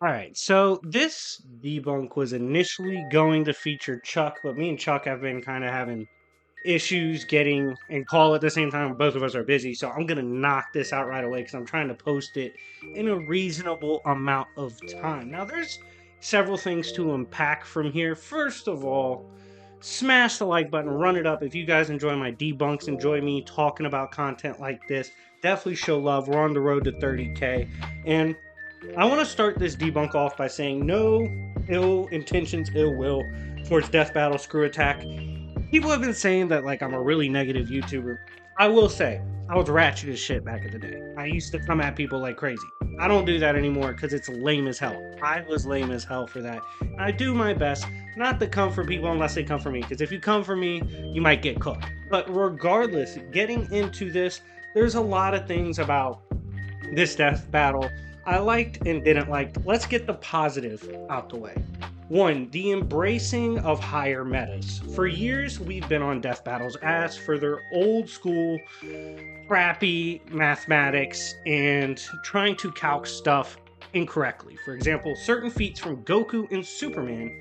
All right, so this debunk was initially going to feature Chuck, but me and Chuck have been kind of having issues getting and call at the same time. Both of us are busy, so I'm gonna knock this out right away because I'm trying to post it in a reasonable amount of time. Now, there's several things to unpack from here. First of all, smash the like button, run it up. If you guys enjoy my debunks, enjoy me talking about content like this, definitely show love. We're on the road to 30K. And I want to start this debunk off by saying no ill intentions, ill will towards Death Battle Screw Attack. People have been saying that like I'm a really negative YouTuber. I will say I was ratchet as shit back in the day. I used to come at people like crazy. I don't do that anymore because it's lame as hell. I was lame as hell for that. I do my best not to come for people unless they come for me, because if you come for me, you might get cooked. But regardless, getting into this, there's a lot of things about this death battle I liked and didn't like. Let's get the positive out the way. One, the embracing of higher metas. For years, we've been on death battles as for their old school, crappy mathematics and trying to calc stuff incorrectly. For example, certain feats from Goku and Superman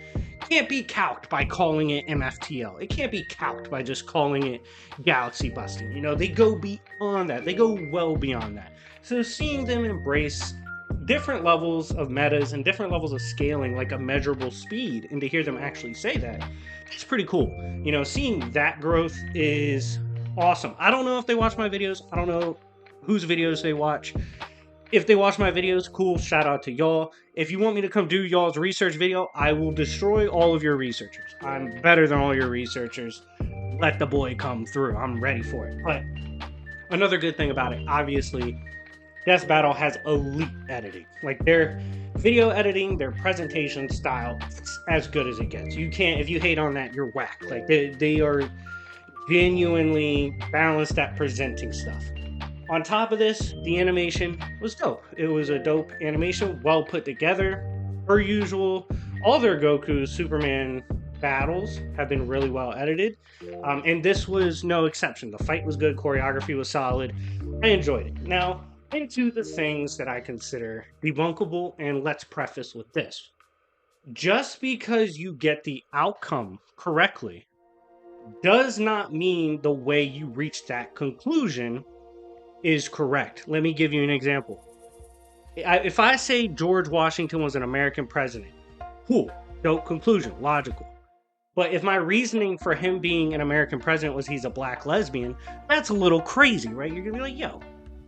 can't be calced by calling it MFTL. It can't be calced by just calling it galaxy busting. You know, they go beyond that. They go well beyond that. So seeing them embrace different levels of metas and different levels of scaling, like a measurable speed, and to hear them actually say that, it's pretty cool. You know, seeing that growth is awesome. I don't know if they watch my videos. I don't know whose videos they watch. If they watch my videos, cool, shout out to y'all. If you want me to come do y'all's research video, I will destroy all of your researchers. I'm better than all your researchers. Let the boy come through. I'm ready for it. But another good thing about it, obviously, Death Battle has elite editing. Like their video editing, their presentation style, it's as good as it gets. You can't, if you hate on that, you're whack. Like they are genuinely balanced at presenting stuff. On top of this, the animation was dope. It was a dope animation, well put together. Per usual, all their Goku Superman battles have been really well edited. And this was no exception. The fight was good, choreography was solid. I enjoyed it. Now, into the things that I consider debunkable, and let's preface with this. Just because you get the outcome correctly does not mean the way you reach that conclusion is correct. Let me give you an example. If I say George Washington was an American president, cool, dope conclusion, logical. But if my reasoning for him being an American president was he's a black lesbian, that's a little crazy, right? You're gonna be like, yo,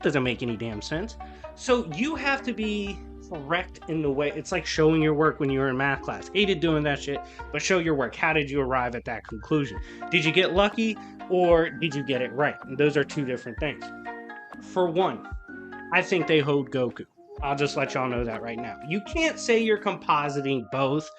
doesn't make any damn sense. So you have to be correct in the way. It's like showing your work when you were in math class. Hated doing that shit, but show your work. How did you arrive at that conclusion? Did you get lucky or did you get it right? And those are two different things. For one, I think they hold Goku. I'll just let y'all know that right now. You can't say you're compositing both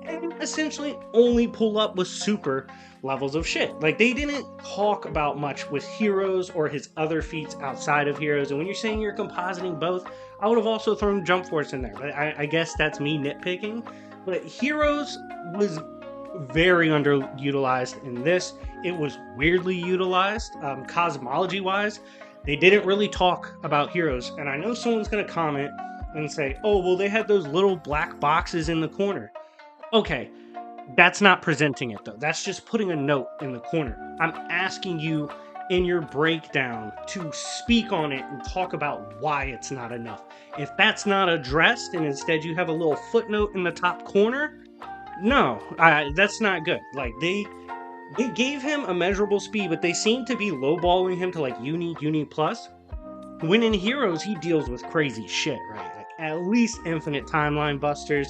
and essentially only pull up with super levels of shit. Like, they didn't talk about much with Heroes or his other feats outside of Heroes. And when you're saying you're compositing both, I would have also thrown Jump Force in there. But I guess that's me nitpicking. But Heroes was very underutilized in this. It was weirdly utilized, cosmology-wise. They didn't really talk about Heroes. And I know someone's going to comment and say, oh, well, they had those little black boxes in the corner. Okay, that's not presenting it, though. That's just putting a note in the corner. I'm asking you in your breakdown to speak on it and talk about why it's not enough. If that's not addressed and instead you have a little footnote in the top corner, no, that's not good. Like, they gave him a measurable speed, but they seem to be lowballing him to like uni plus. When in Heroes, he deals with crazy shit, right? Like at least infinite timeline busters,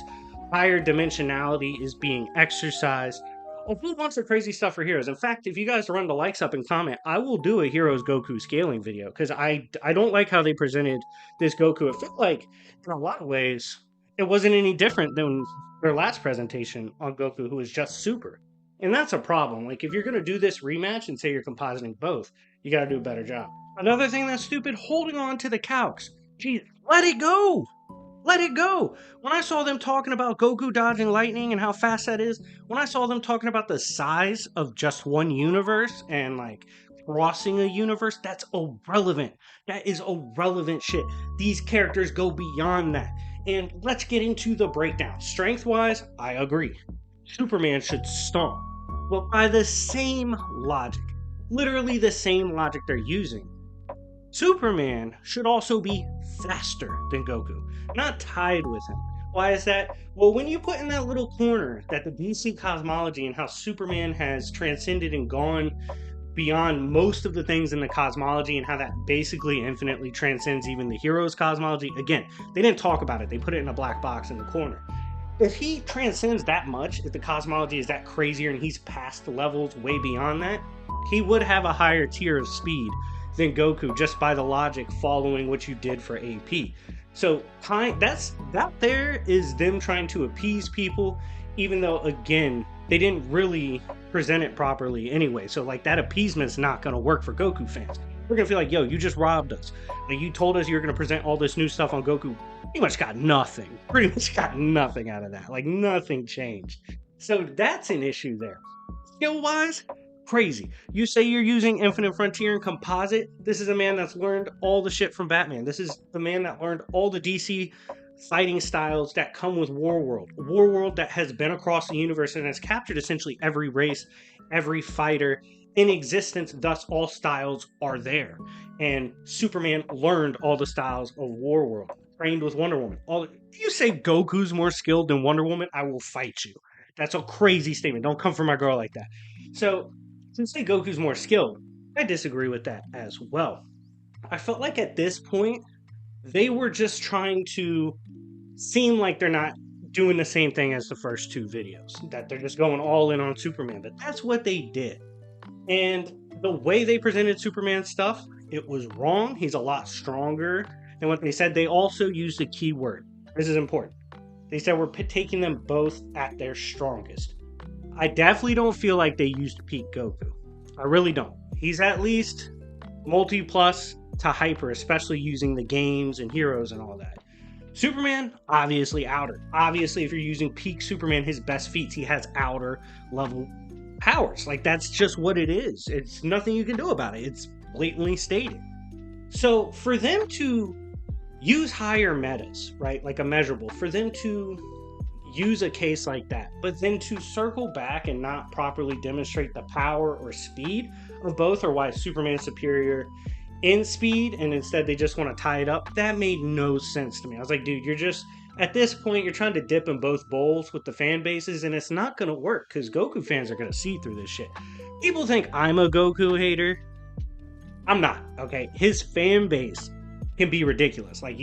higher dimensionality is being exercised. A whole bunch of crazy stuff for Heroes. In fact, if you guys run the likes up and comment, I will do a Heroes Goku scaling video because I don't like how they presented this Goku. It felt like, in a lot of ways, it wasn't any different than their last presentation on Goku, who was just super. And that's a problem. Like, if you're going to do this rematch and say you're compositing both, you got to do a better job. Another thing that's stupid, holding on to the calcs. Geez, let it go. Let it go. When I saw them talking about Goku dodging lightning and how fast that is, when I saw them talking about the size of just one universe and like crossing a universe, that's irrelevant. That is irrelevant shit. These characters go beyond that. And let's get into the breakdown. Strength-wise, I agree. Superman should stomp. But by the same logic, literally the same logic they're using, Superman should also be faster than Goku, not tied with him. Why is that? Well, when you put in that little corner that the DC cosmology and how Superman has transcended and gone beyond most of the things in the cosmology and how that basically infinitely transcends even the hero's cosmology. Again, they didn't talk about it. They put it in a black box in the corner. If he transcends that much, if the cosmology is that crazier and he's past the levels way beyond that, he would have a higher tier of speed than Goku just by the logic following what you did for AP. So that there is them trying to appease people, even though again they didn't really present it properly anyway. So like that appeasement's not gonna work for Goku fans. We're gonna feel like, yo, you just robbed us. Like you told us you were gonna present all this new stuff on Goku. Pretty much got nothing. Pretty much got nothing out of that. Like nothing changed. So that's an issue there. Skill-wise, crazy. You say you're using Infinite Frontier and Composite. This is a man that's learned all the shit from Batman. This is the man that learned all the DC fighting styles that come with Warworld. Warworld that has been across the universe and has captured essentially every race, every fighter in existence, thus all styles are there. And Superman learned all the styles of Warworld, trained with Wonder Woman. If you say Goku's more skilled than Wonder Woman, I will fight you. That's a crazy statement. Don't come for my girl like that. So, to say Goku's more skilled, I disagree with that as well. I felt like at this point, they were just trying to seem like they're not doing the same thing as the first two videos, that they're just going all in on Superman, but that's what they did. And the way they presented Superman stuff, it was wrong. He's a lot stronger than what they said. They also used a key word. This is important. They said we're taking them both at their strongest. I definitely don't feel like they used peak Goku. I really don't. He's at least multi-plus to hyper, especially using the games and heroes and all that. Superman, obviously outer. Obviously, if you're using peak Superman, his best feats, he has outer level powers. Like, that's just what it is. It's nothing you can do about it. It's blatantly stated. So, for them to use higher metas, right, like a measurable, for them to use a case like that, but then to circle back and not properly demonstrate the power or speed of both, or why Superman's superior in speed, and instead they just want to tie it up, that made no sense to me. I was like, dude, you're just, at this point, you're trying to dip in both bowls with the fan bases, and it's not going to work, because Goku fans are going to see through this shit. People think I'm a Goku hater. I'm not, okay? His fan base can be ridiculous. Like,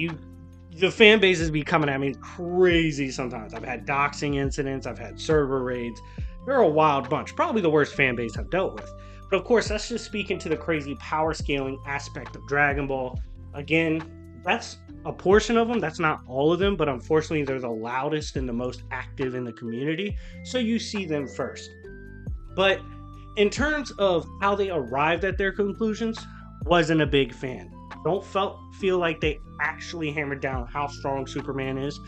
the fan bases be coming at me crazy sometimes. I've had doxing incidents, I've had server raids. They're a wild bunch. Probably the worst fan base I've dealt with. But of course, that's just speaking to the crazy power scaling aspect of Dragon Ball. Again, that's a portion of them. That's not all of them, but unfortunately, they're the loudest and the most active in the community. So you see them first. But in terms of how they arrived at their conclusions, wasn't a big fan. Don't feel like they actually hammered down how strong Superman is.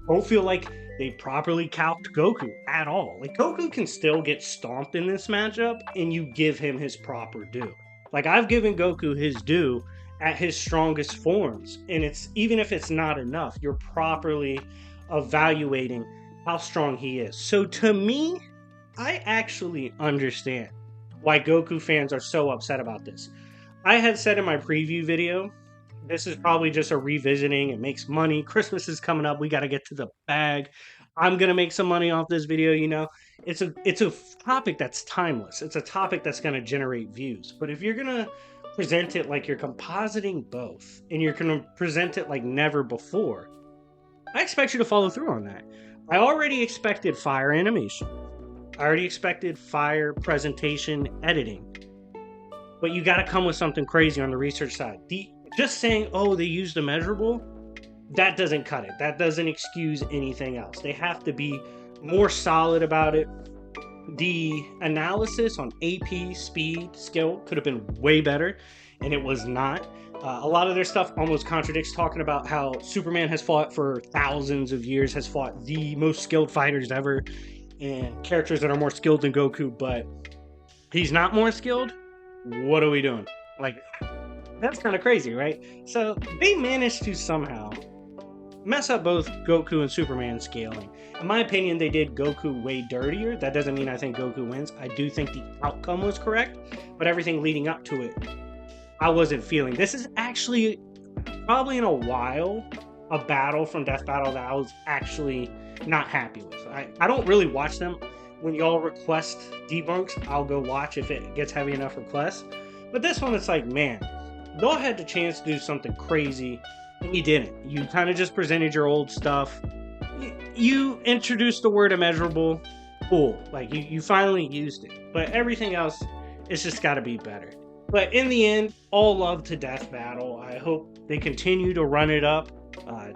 Don't feel like they properly calced Goku at all. Like, Goku can still get stomped in this matchup, and you give him his proper due. Like, I've given Goku his due at his strongest forms, and it's, even if it's not enough, you're properly evaluating how strong he is. So to me, I actually understand why Goku fans are so upset about this. I had said in my preview video, this is probably just a revisiting. It makes money. Christmas is coming up. We got to get to the bag. I'm going to make some money off this video, you know. It's a topic that's timeless. It's a topic that's going to generate views. But if you're going to present it like you're compositing both, and you're going to present it like never before, I expect you to follow through on that. I already expected fire animation. I already expected fire presentation editing. But you got to come with something crazy on the research side. Just saying, oh, they used a measurable, that doesn't cut it. That doesn't excuse anything else. They have to be more solid about it. The analysis on AP, speed, skill could have been way better, and it was not. A lot of their stuff almost contradicts talking about how Superman has fought for thousands of years, has fought the most skilled fighters ever, and characters that are more skilled than Goku, but he's not more skilled? What are we doing? Like, that's kind of crazy, right? So they managed to somehow mess up both Goku and Superman scaling. In my opinion, they did Goku way dirtier. That doesn't mean I think Goku wins. I do think the outcome was correct, but everything leading up to it, I wasn't feeling. This is actually probably in a while a battle from Death Battle that I was actually not happy with. I don't really watch them. When y'all request debunks, I'll go watch if it gets heavy enough requests. But this one, it's like, man, y'all had the chance to do something crazy, and you didn't. You kind of just presented your old stuff. You introduced the word immeasurable. Cool. Like, you finally used it. But everything else, it's just got to be better. But in the end, all love to Death Battle. I hope they continue to run it up.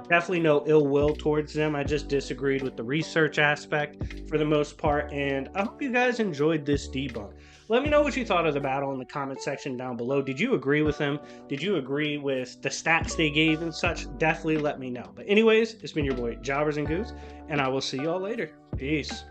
Definitely no ill will towards them. I just disagreed with the research aspect for the most part, and I hope you guys enjoyed this debunk. Let me know what you thought of the battle in the comment section down below. Did you agree with them? Did you agree with the stats they gave and such? Definitely let me know. But anyways, it's been your boy Jobbers and Goose, and I will see y'all later. Peace.